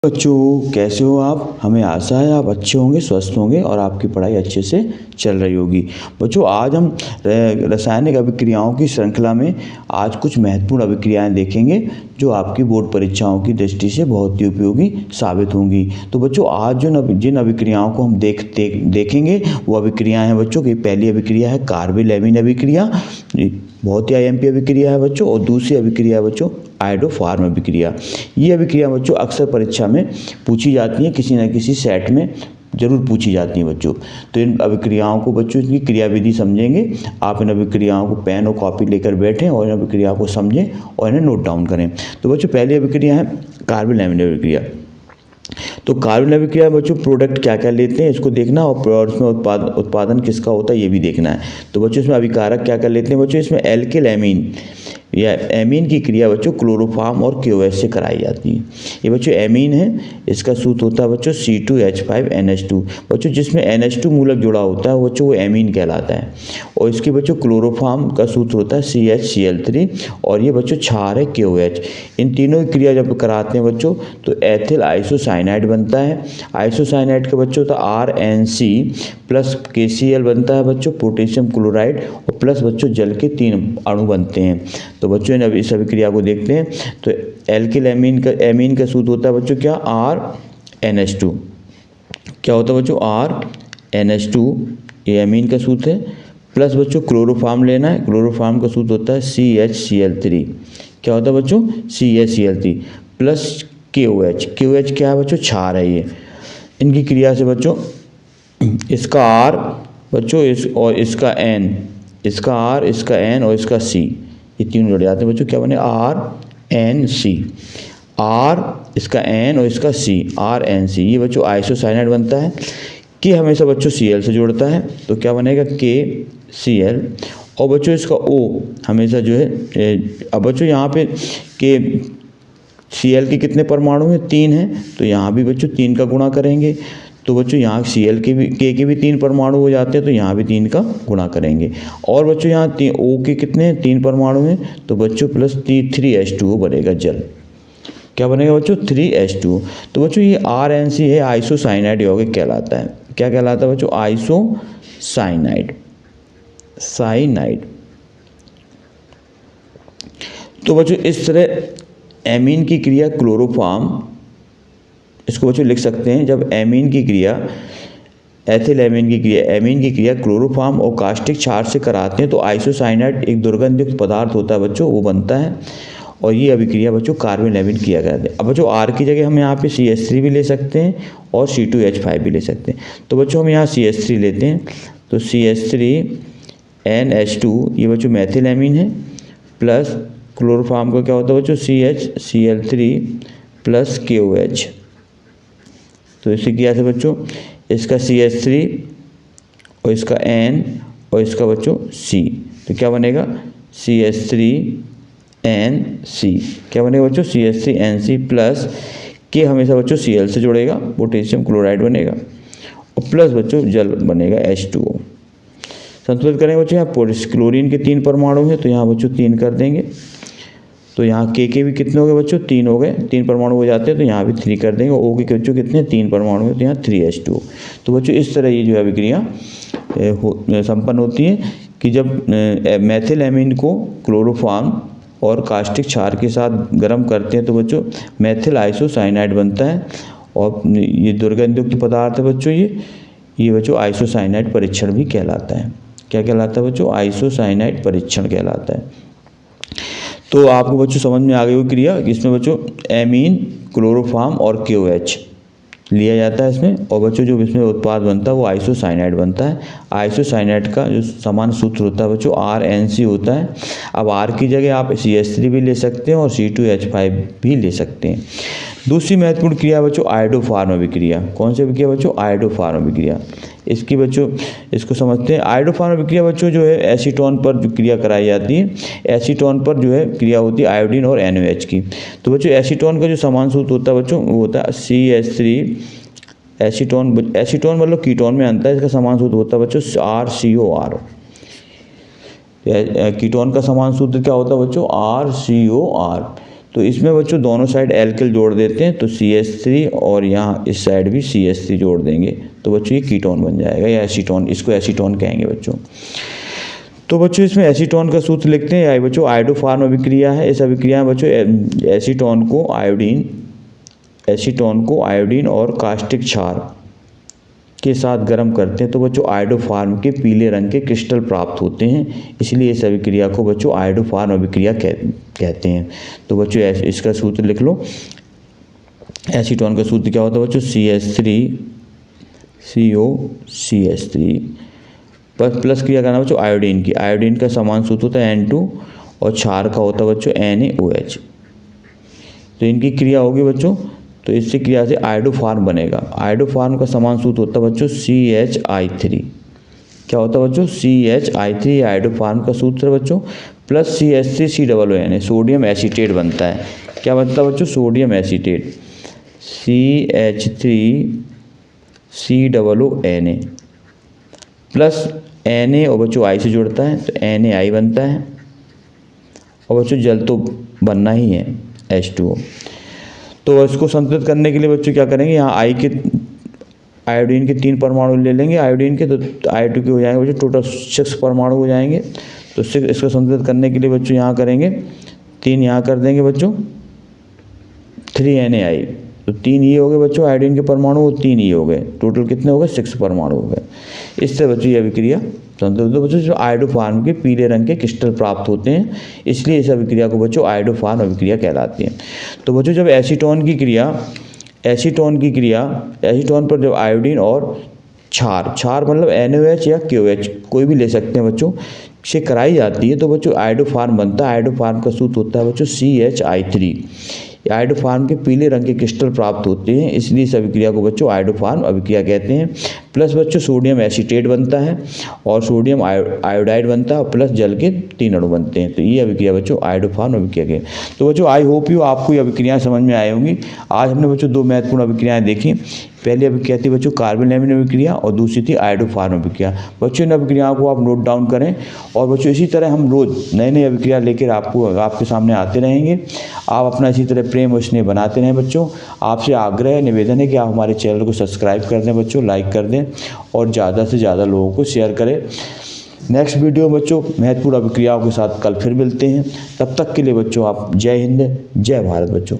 बच्चों कैसे हो आप। हमें आशा है आप अच्छे होंगे, स्वस्थ होंगे और आपकी पढ़ाई अच्छे से चल रही होगी। बच्चों आज हम रासायनिक अभिक्रियाओं की श्रृंखला में आज कुछ महत्वपूर्ण अभिक्रियाएं देखेंगे जो आपकी बोर्ड परीक्षाओं की दृष्टि से बहुत ही उपयोगी साबित होंगी। तो बच्चों आज जिन अभिक्रियाओं को हम देखेंगे वो अभिक्रियाएं हैं बच्चों की। पहली अभिक्रिया है कार्बिल एमीन अभिक्रिया, बहुत ही आईएमपी अभिक्रिया है बच्चों। और दूसरी अभिक्रिया है बच्चों आयोडोफार्म अभिक्रिया। ये अभिक्रिया बच्चों अक्सर परीक्षा में पूछी जाती हैं, किसी न किसी सेट में जरूर पूछी जाती हैं बच्चों। तो इन अभिक्रियाओं को बच्चों इनकी क्रियाविधि समझेंगे। आप इन अभिक्रियाओं को पेन और कॉपी लेकर बैठें और इन अभिक्रियाओं को समझें और इन्हें नोट डाउन करें। तो बच्चों पहली अभिक्रिया है कार्बिल एमीन अभिक्रिया। तो कार्बिल अभिक्रिया बच्चों प्रोडक्ट क्या क्या लेते हैं इसको देखना और उसमें उत्पादन किसका होता है ये भी देखना है। तो बच्चों इसमें अभिकारक क्या क्या लेते हैं बच्चों, इसमें एल्किल एमीन या एमीन की क्रिया बच्चों क्लोरोफॉर्म और KOH से कराई जाती है। ये बच्चों एमीन है, इसका सूत्र होता है बच्चों C2H5NH2। बच्चों जिसमें NH2 मूलक जुड़ा होता है बच्चों वो एमीन कहलाता है। और इसके बच्चों क्लोरोफॉर्म का सूत्र होता है CHCl3 और ये बच्चों क्षार है KOH। इन तीनों की क्रिया जब कराते हैं बच्चों तो एथिल आइसोसाइनाइड बनता है। आइसोसाइनाइड का बच्चों तो RNC प्लस KCl बनता है बच्चों, पोटेशियम क्लोराइड, और प्लस बच्चों जल के 3 अणु बनते हैं। तो बच्चों ने अब इस अभिक्रिया को देखते हैं। तो एल्किल एमीन का सूत्र होता है बच्चों क्या, RNH2। क्या होता है बच्चों, RNH2 ये एमीन का सूत्र है। प्लस बच्चों क्लोरोफॉर्म लेना है, क्लोरोफॉर्म का सूत्र होता है CHCl3। क्या होता है बच्चों, CHCl3 प्लस KOH क्या है बच्चों, क्षार है ये। इनकी क्रिया से बच्चों इसका R बच्चों और इसका N, इसका R, इसका N और इसका C, ये तीनों जुड़ जाते हैं बच्चों। क्या बने, RNC। R, इसका N और इसका C, RNC। ये बच्चों आइसोसाइनाइड बनता है कि हमेशा बच्चों Cl से जुड़ता है तो क्या बनेगा, KCl। और बच्चों इसका O हमेशा जो है, अब बच्चों यहाँ पे Cl के कितने परमाणु हैं, 3 हैं, तो यहाँ भी बच्चों 3 का गुणा करेंगे। तो बच्चों यहाँ Cl के भी के भी 3 परमाणु हो जाते हैं तो यहाँ भी 3 का गुणा करेंगे। और बच्चों यहाँ O के कितने हैं, 3 परमाणु हैं, तो बच्चों प्लस 3H2O बनेगा जल। क्या बनेगा बच्चों, 3H2O। तो बच्चों ये RNC है, आइसोसाइनाइड यौगिक कहलाता है। क्या कहलाता है बच्चों, आइसोसाइनाइड। तो बच्चों इस तरह एमीन की क्रिया क्लोरोफॉर्म, इसको बच्चों लिख सकते हैं जब एमीन की क्रिया एथिल एमीन की क्रिया क्लोरोफॉर्म और कास्टिक क्षार से कराते हैं तो आइसोसाइनाइड एक दुर्गंधयुक्त पदार्थ होता है बच्चों, वो बनता है। और ये अभिक्रिया बच्चों कार्बिल एमीन किया करते हैं। अब बच्चों R की जगह हम यहाँ पे CH3 भी ले सकते हैं और C2H5 भी ले सकते हैं। तो बच्चों हम यहाँ CH3 लेते हैं तो CH3NH2 ये बच्चों मैथिल एमीन है, प्लस क्लोरोफॉर्म का क्या होता है बच्चों, CHCl3 प्लस KOH। तो इसी क्रिया से बच्चों इसका CH3 और इसका N और इसका बच्चों C, तो क्या बनेगा, CH3NC। क्या बनेगा बच्चों, CH3NC प्लस K हमेशा बच्चों Cl से जुड़ेगा, पोटेशियम क्लोराइड बनेगा, और प्लस बच्चों जल बनेगा H2O। संतुलित करेंगे बच्चों, यहाँ क्लोरीन के 3 परमाणु हैं तो यहाँ बच्चों 3 कर देंगे। तो यहाँ के भी कितने हो गए बच्चों, 3 हो गए, 3 परमाणु हो जाते हैं तो यहाँ भी 3 कर देंगे। O के बच्चों कितने, 3 परमाणु हैं तो यहाँ 3H2O। तो बच्चों इस तरह ये जो अभिक्रिया संपन्न होती है कि जब मैथिल एमीन को क्लोरोफॉर्म और कास्टिक क्षार के साथ गर्म करते हैं तो बच्चों मैथिल आइसोसाइनाइड बनता है। और ये दुर्गंधयुक्त पदार्थ है बच्चों, ये बच्चों आइसोसाइनाइड परीक्षण भी कहलाता है। क्या कहलाता है बच्चों, आइसोसाइनाइड परीक्षण कहलाता है। तो आपको बच्चों समझ में आ गई वो क्रिया, इसमें बच्चों एमीन, क्लोरोफॉर्म और KOH लिया जाता है इसमें, और बच्चों जो इसमें उत्पाद बनता है वो आइसोसाइनाइड बनता है। आइसोसाइनाइड का जो समान सूत्र होता है बच्चों RNC होता है। अब R की जगह आप CH3 भी ले सकते हैं और C2H5 भी ले सकते हैं। दूसरी महत्वपूर्ण क्रिया बच्चों आयोडोफार्म अभिक्रिया। कौन सी अभिक्रिया बच्चों, आयोडोफार्म अभिक्रिया। इसकी बच्चों इसको समझते हैं। आयोडोफार्म अभिक्रिया बच्चों जो है एसीटोन पर जो क्रिया कराई जाती है, एसीटोन पर जो है क्रिया होती है आयोडीन और NOH की। तो बच्चों एसीटोन का जो समान सूत्र होता है बच्चों वो होता है CH3। एसीटोन मतलब कीटोन में अंतर है, इसका समान सूत्र होता है बच्चों RCOR। कीटोन का समान सूत्र क्या होता है बच्चों, RCOR। तो इसमें बच्चों दोनों साइड एल्किल जोड़ देते हैं तो CH3 और यहाँ इस साइड भी CH3 जोड़ देंगे तो बच्चों ये कीटोन बन जाएगा या एसीटोन, इसको एसीटोन कहेंगे बच्चों। तो बच्चों इसमें एसीटोन का सूत्र लिखते हैं बच्चों आयोडोफार्म अभिक्रिया है। इस अभिक्रिया में बच्चों एसीटोन को आयोडीन और कास्टिक क्षार के साथ गर्म करते हैं तो बच्चों आयोडोफार्म के पीले रंग के क्रिस्टल प्राप्त होते हैं, इसलिए इस अभिक्रिया को बच्चों आयोडोफार्म अभिक्रिया कहते हैं। तो बच्चों इसका सूत्र लिख लो। एसीटोन का सूत्र क्या होता है बच्चों CH3COCH3 प्लस क्रिया करना बच्चों आयोडीन की, आयोडीन का समान सूत्र होता है N2 और क्षार का होता है बच्चों NaOH। तो इनकी क्रिया होगी बच्चों तो इससे क्रिया से आयोडोफार्म बनेगा। आयोडोफार्म का समान सूत्र होता है बच्चों CHI3। क्या होता है बच्चों CHI3 आयोडोफार्म का सूत्र है बच्चों प्लस CH3COONA सोडियम एसीटेट बनता है। क्या बनता है बच्चों sodium acetate CH3COONA plus Na और बच्चों I से जुड़ता है तो NaI बनता है और बच्चों जल तो बनना ही है H2O। तो इसको संतुलित करने के लिए बच्चों क्या करेंगे, यहाँ आयोडीन के 3 परमाणु ले लेंगे आयोडीन के, तो I2 के हो जाएंगे बच्चों टोटल 6 परमाणु हो जाएंगे। तो इसको संतुलित करने के लिए बच्चों यहाँ करेंगे 3 यहाँ कर देंगे बच्चों 3NaI, तो 3 ये हो गए बच्चों आयोडीन के परमाणु, 3 ये हो गए, टोटल कितने हो गए 6 परमाणु हो गए। इससे बच्चों ये अभिक्रिया संतुलित बच्चों जो आयोडोफार्म के पीले रंग के क्रिस्टल प्राप्त होते हैं, इसलिए इस अभिक्रिया को बच्चों आयोडोफार्म अभिक्रिया कहलाती है। तो बच्चों जब एसीटोन पर जब आयोडीन और क्षार मतलब NaOH या KOH कोई भी ले सकते हैं बच्चों से कराई जाती है तो बच्चों आयोडोफार्म बनता है। आयोडोफार्म का सूत्र होता है बच्चों CHI3। आयोडोफार्म के पीले रंग के क्रिस्टल प्राप्त होते हैं, इसलिए इस अभिक्रिया को बच्चों आयोडोफार्म अभिक्रिया कहते हैं। प्लस बच्चों सोडियम एसीटेट बनता है और सोडियम आयोडाइड बनता है और प्लस जल के 3 अणु बनते हैं, तो ये अभिक्रिया बच्चों आयोडोफार्म अभिक्रिया के। तो बच्चों आई होप यू आपको ये अभिक्रियाएं समझ में आई होंगी। आज हमने बच्चों 2 महत्वपूर्ण अभिक्रियाएं देखी। पहली अभिक्रिया थी बच्चों कार्बन लेमिन अभिक्रिया और दूसरी थी आयोडोफार्म अभिक्रिया। बच्चों इन अभिक्रियाओं को आप नोट डाउन करें और बच्चों इसी तरह हम रोज़ नए नए अभिक्रिया लेकर आपके सामने आते रहेंगे। आप अपना इसी तरह प्रेम और स्नेह बनाते रहें बच्चों। आपसे आग्रह निवेदन है कि आप हमारे चैनल को सब्सक्राइब कर दें बच्चों, लाइक कर दें और ज़्यादा से ज़्यादा लोगों को शेयर करें। नेक्स्ट वीडियो बच्चों महत्वपूर्ण अभिक्रियाओं के साथ कल फिर मिलते हैं। तब तक के लिए बच्चों आप जय हिंद जय भारत बच्चों।